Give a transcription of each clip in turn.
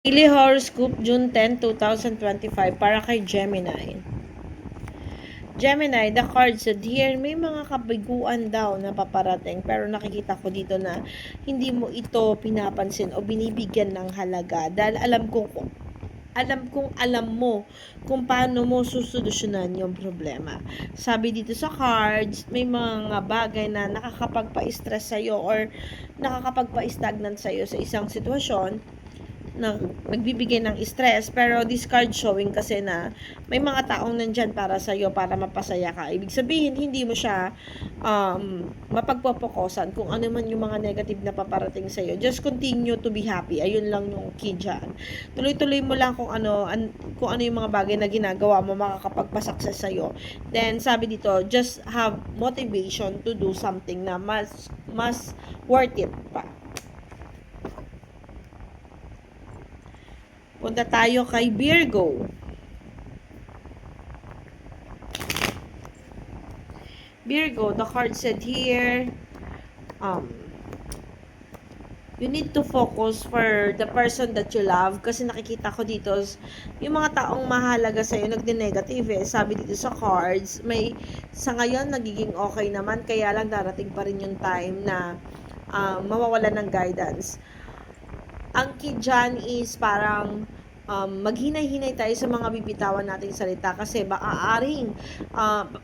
Daily Horoscope, June 10, 2025 para kay Gemini. Gemini, the card said here, may mga kabiguan daw na paparating pero nakikita ko dito na hindi mo ito pinapansin o binibigyan ng halaga dahil alam mo kung paano mo susolusyonan yung problema. Sabi dito sa cards, may mga bagay na nakakapagpa-stress sa'yo or nakakapagpa-stagnant sa'yo sa isang sitwasyon na nagbibigay ng stress, pero this card showing kasi na may mga taong nandyan para sa'yo para mapasaya ka. Ibig sabihin, hindi mo siya mapagpapokosan kung ano man yung mga negative na paparating sa'yo. Just continue to be happy. Ayun lang yung key dyan. Tuloy-tuloy mo lang kung ano yung mga bagay na ginagawa mo makakapagpa-success sa'yo. Then, sabi dito, just have motivation to do something na mas worth it pa. Punta tayo kay Virgo. Virgo, the card said here, you need to focus for the person that you love kasi nakikita ko dito yung mga taong mahalaga sa'yo nagde-negative sabi dito sa cards sa ngayon nagiging okay naman kaya lang darating pa rin yung time na mawawalan ng guidance. Ang key dyan is parang maghinay-hinay tayo sa mga bibitawan nating salita kasi maaaring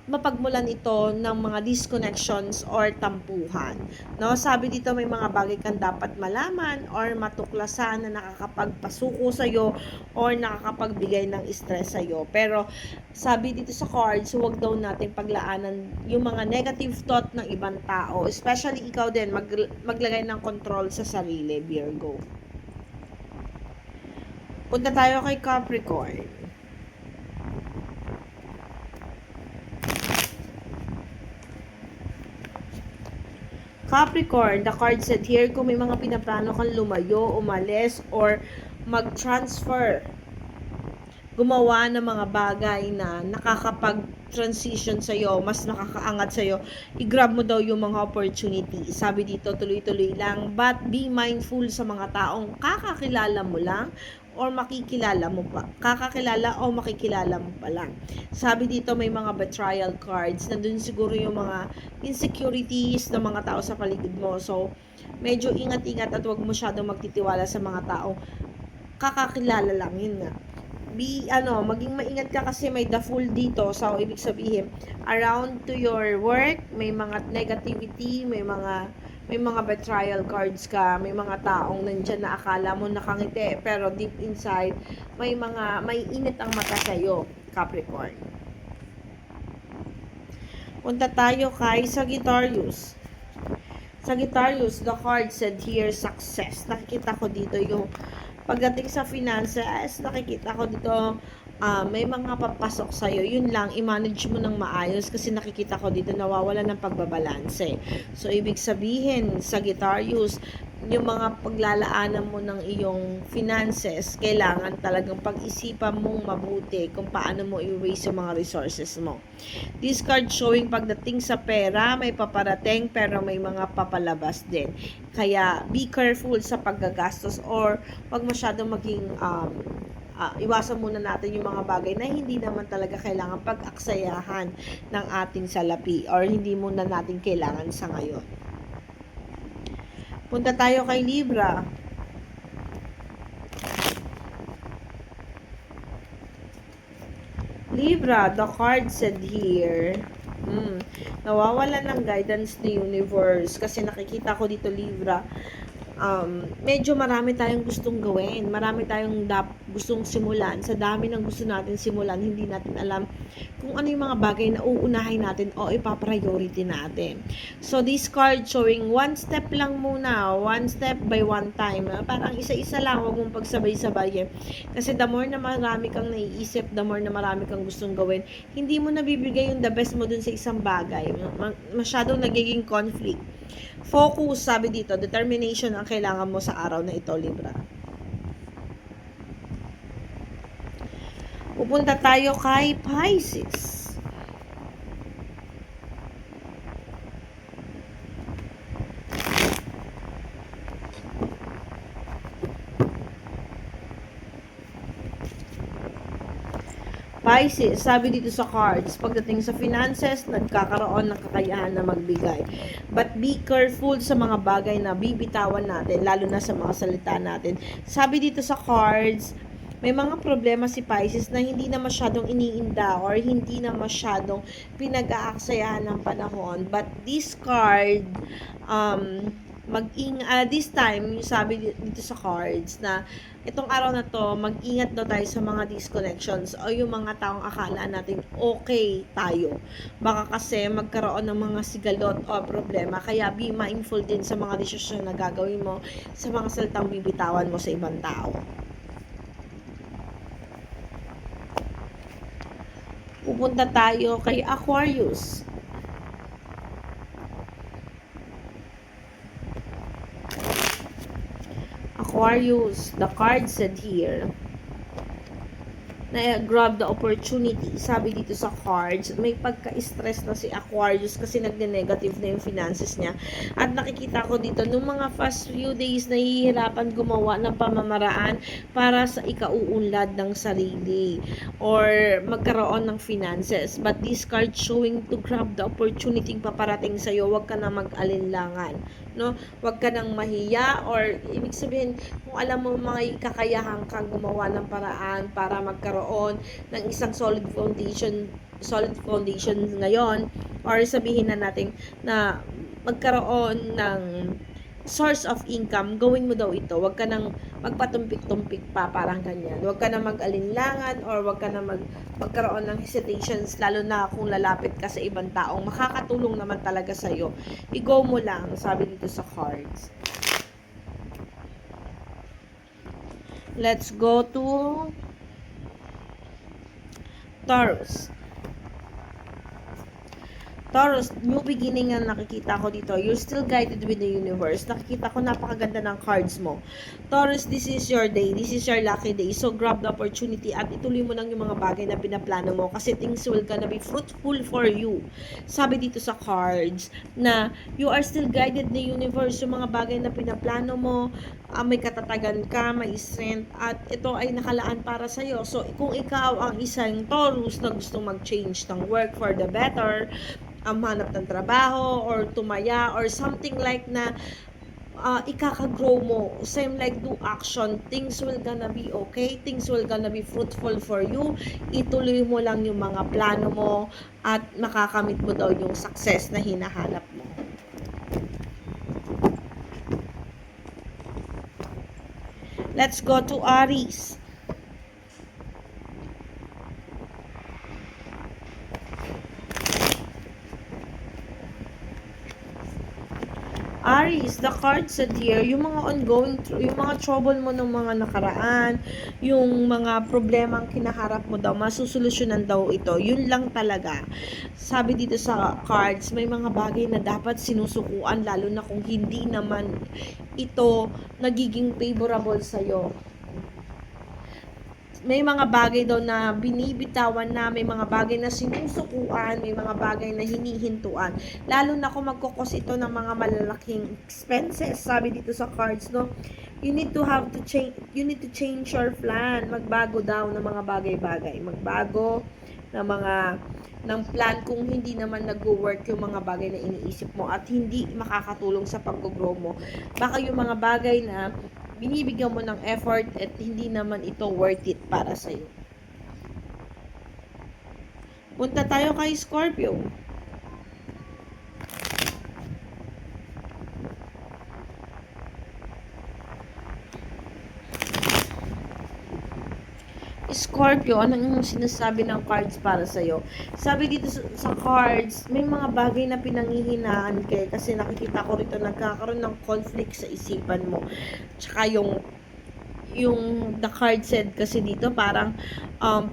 mapagmulan ito ng mga disconnections or tampuhan. No? Sabi dito may mga bagay kang dapat malaman or matuklasan na nakakapagpasuko sa'yo or nakakapagbigay ng stress sa'yo. Pero sabi dito sa cards, huwag daw natin paglaanan yung mga negative thought ng ibang tao. Especially ikaw din, maglagay ng control sa sarili, Virgo. Punta tayo kay Capricorn. Capricorn, the card said here, kung may mga pinaplano kang lumayo, umalis, or mag-transfer, gumawa ng mga bagay na nakakapag-transition sa'yo, mas nakakaangat sa'yo, i-grab mo daw yung mga opportunity. Sabi dito, tuloy-tuloy lang, but be mindful sa mga taong kakakilala mo lang, or makikilala mo pa. Kakakilala o makikilala mo pa lang. Sabi dito may mga betrayal cards. Nandun siguro yung mga insecurities ng mga tao sa paligid mo. So, medyo ingat-ingat at huwag masyadong magtitiwala sa mga tao. Kakakilala lang, yun nga. Maging maingat ka kasi may the fool dito. So, ibig sabihin, around to your work, may mga negativity, may mga betrayal cards ka, may mga taong nandyan na akala mo nakangiti, pero deep inside, may init ang mata sa'yo, Capricorn. Punta tayo kay Sagittarius. Sagittarius, the card said here, success. Nakikita ko dito yung pagdating sa finances, nakikita ko dito may mga papasok sa'yo, yun lang, i-manage mo ng maayos kasi nakikita ko dito nawawala ng pagbabalanse. So, ibig sabihin, Sagittarius, yung mga paglalaanan mo ng iyong finances, kailangan talagang pag-isipan mong mabuti kung paano mo i-waste yung mga resources mo. This card showing pagdating sa pera, may paparating pero may mga papalabas din. Kaya, be careful sa paggagastos or wag masyadong maging iwasan muna natin yung mga bagay na hindi naman talaga kailangan pag-aksayahan ng ating salapi or hindi muna natin kailangan sa ngayon. Punta tayo kay Libra. Libra, the card said here, nawawalan ng guidance ni universe kasi nakikita ko dito Libra, medyo marami tayong gustong gawin, marami tayong gustong simulan. Sa dami ng gusto natin simulan, hindi natin alam kung ano yung mga bagay na uunahin natin o ipapriority natin. So, this card showing one step lang muna, one step by one time. Parang isa-isa lang, huwag mong pagsabay-sabay. Kasi the more na marami kang naiisip, the more na marami kang gustong gawin, hindi mo nabibigay yung the best mo dun sa isang bagay. Masyadong nagiging conflict. Focus, sabi dito, determination ang kailangan mo sa araw na ito, Libra. Pupunta tayo kay Pisces. Pisces, sabi dito sa cards, pagdating sa finances, nagkakaroon ng kakayahan na magbigay. But be careful sa mga bagay na bibitawan natin, lalo na sa mga salita natin. Sabi dito sa cards, may mga problema si Pisces na hindi na masyadong iniinda or hindi na masyadong pinag-aaksayahan ng panahon. But this card, this time, yung sabi dito sa cards na itong araw na to, mag-ingat daw tayo sa mga disconnections o yung mga taong akala natin okay tayo. Baka kasi magkaroon ng mga sigalot o problema. Kaya be mindful din sa mga desisyon na gagawin mo, sa mga salitang bibitawan mo sa ibang tao. Pupunta tayo kay Aquarius. Aquarius, the card said here na grab the opportunity. Sabi dito sa cards, may pagka-stress na si Aquarius kasi nagne-negative na yung finances niya. At nakikita ko dito, nung mga first few days, nahihirapan gumawa ng pamamaraan para sa ikauunlad ng sarili or magkaroon ng finances. But this card showing to grab the opportunity paparating sa'yo, wag ka na mag-alinlangan. No? Wag ka nang mahiya or ibig sabihin, kung alam mo mga kakayahan kang gumawa ng paraan para magkaroon ng isang solid foundation ngayon, or sabihin na natin na magkaroon ng source of income, gawin mo daw ito. Huwag ka nang magpatumpik-tumpik pa, parang ganyan. Huwag ka nang mag-alinlangan or huwag ka nang magkaroon ng hesitations, lalo na kung lalapit ka sa ibang taong makakatulong naman talaga sa'yo. I-go mo lang, sabi dito sa cards. Let's go to Taurus. Taurus, new beginning ang nakikita ko dito. You're still guided with the universe. Nakikita ko napakaganda ng cards mo. Taurus, this is your day. This is your lucky day. So, grab the opportunity at ituloy mo lang yung mga bagay na pinaplano mo kasi things will gonna be fruitful for you. Sabi dito sa cards na you are still guided the universe. Yung mga bagay na pinaplano mo, may katatagan ka, may strength, at ito ay nakalaan para sa'yo. So, kung ikaw ang isang Taurus na gustong mag-change ng work for the better, hanap ng trabaho or tumaya or something like na ikaka-grow mo, same like do action, things will gonna be okay, things will gonna be fruitful for you. Ituloy mo lang yung mga plano mo at makakamit mo daw yung success na hinahanap mo. Let's go to Aries. Aries, the card said here, yung mga yung mga trouble mo ng mga nakaraan, yung mga problemang kinaharap mo daw, masusolusyonan daw ito. Yun lang talaga. Sabi dito sa cards, may mga bagay na dapat sinusukuan, lalo na kung hindi naman ito nagiging favorable sa'yo. May mga bagay daw na binibitawan na, may mga bagay na sinusukuan, may mga bagay na hinihintuan. Lalo na kung magkukos ito ng mga malalaking expenses. Sabi dito sa cards, no? You need to change your plan. Magbago daw ng mga bagay-bagay. Magbago ng plan kung hindi naman nag-work yung mga bagay na iniisip mo at hindi makakatulong sa pag-grow mo. Baka yung mga bagay na binibigyan mo ng effort at hindi naman ito worth it para sa'yo. Punta tayo kay Scorpio. Scorpio, anong sinasabi ng cards para sa'yo? Sabi dito sa cards, may mga bagay na pinanghihinaan kayo kasi nakikita ko rito nagkakaroon ng conflict sa isipan mo. Tsaka yung the card said kasi dito parang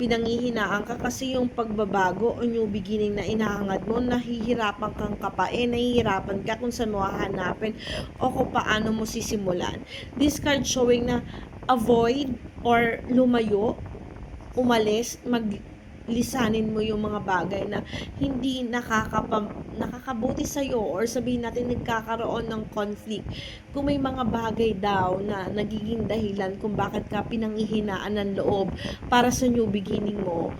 pinanghihinaan ka kasi yung pagbabago o new beginning na inahangad mo, nahihirapan kang kapain, nahihirapan ka kung saan mo hahanapin o kung paano mo sisimulan. This card showing na avoid or lumayo, umalis, maglisanin mo yung mga bagay na hindi nakakabuti sa'yo or sabihin natin nagkakaroon ng conflict. Kung may mga bagay daw na nagiging dahilan kung bakit ka pinanghihinaan ng loob para sa new beginning mo,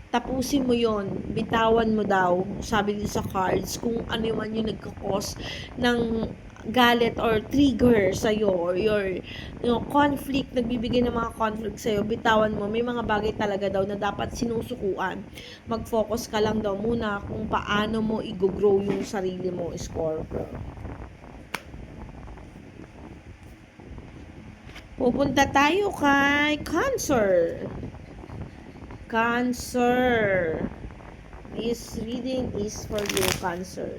tapusin mo yon, bitawan mo daw, sabi dito sa cards, kung ano man yung nagkakos ng galit or trigger sa'yo or your conflict, nagbibigay ng mga conflict sa'yo, bitawan mo. May mga bagay talaga daw na dapat sinusukuan. Mag-focus ka lang daw muna kung paano mo i-grow yung sarili mo, Scorpio. Pupunta tayo kay Cancer. Cancer. This reading is for you, Cancer.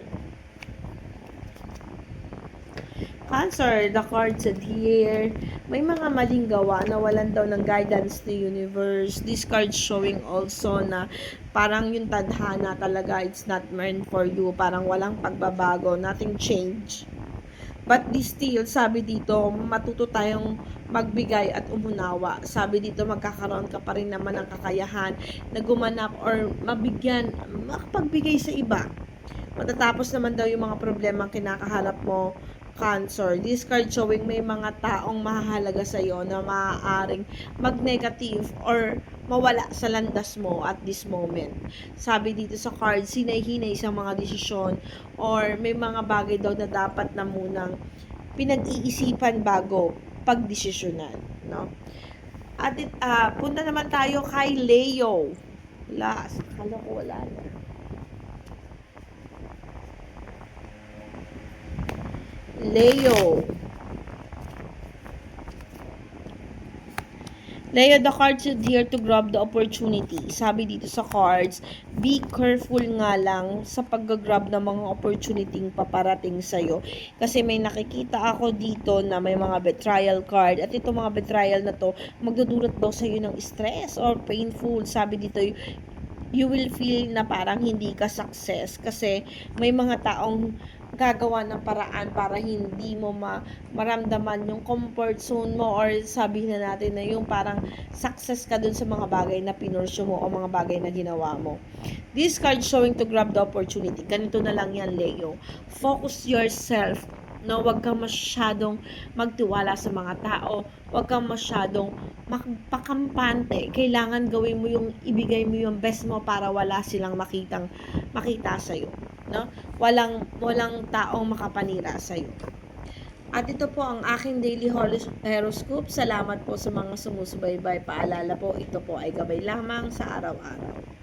Cancer, the card said here, may mga maling gawa na walan daw ng guidance ni universe. This card showing also na parang yung tadhana talaga, it's not meant for you. Parang walang pagbabago, nothing change. But this still, sabi dito, matuto tayong magbigay at umunawa. Sabi dito, magkakaroon ka pa rin naman ng kakayahan na gumanap or mabigyan, makapagbigay sa iba. Matatapos naman daw yung mga problema kinakaharap mo, Cancer. This card showing may mga taong mahahalaga sa iyo na maaaring mag-negative or mawala sa landas mo at this moment. Sabi dito sa card, sinay-hinay sa mga desisyon or may mga bagay daw na dapat na munang pinag-iisipan bago pagdesisyonan, no? At punta naman tayo kay Leo. Last, akala ko wala na. Leo, the cards are here to grab the opportunity. Sabi dito sa cards, be careful nga lang sa pag-grab ng mga opportunity paparating sa'yo. Kasi may nakikita ako dito na may mga betrayal card. At itong mga betrayal na to, magdudulot daw sa'yo ng stress or painful. Sabi dito, you will feel na parang hindi ka success. Kasi may mga taong gagawa ng paraan para hindi mo maramdaman yung comfort zone mo or sabihin na natin na yung parang success ka dun sa mga bagay na pinursyo mo o mga bagay na ginawa mo. This card showing to grab the opportunity. Ganito na lang yan, Leo. Focus yourself. No, wag kang masyadong magtiwala sa mga tao. Wag kang masyadong magpakampante. Kailangan gawin mo yung ibigay mo yung best mo para wala silang makita sa iyo, no? Walang taong makapanira sa iyo. At ito po ang aking daily horoscope. Salamat po sa mga sumusubaybay. Paalala po, ito po ay gabay lamang sa araw-araw.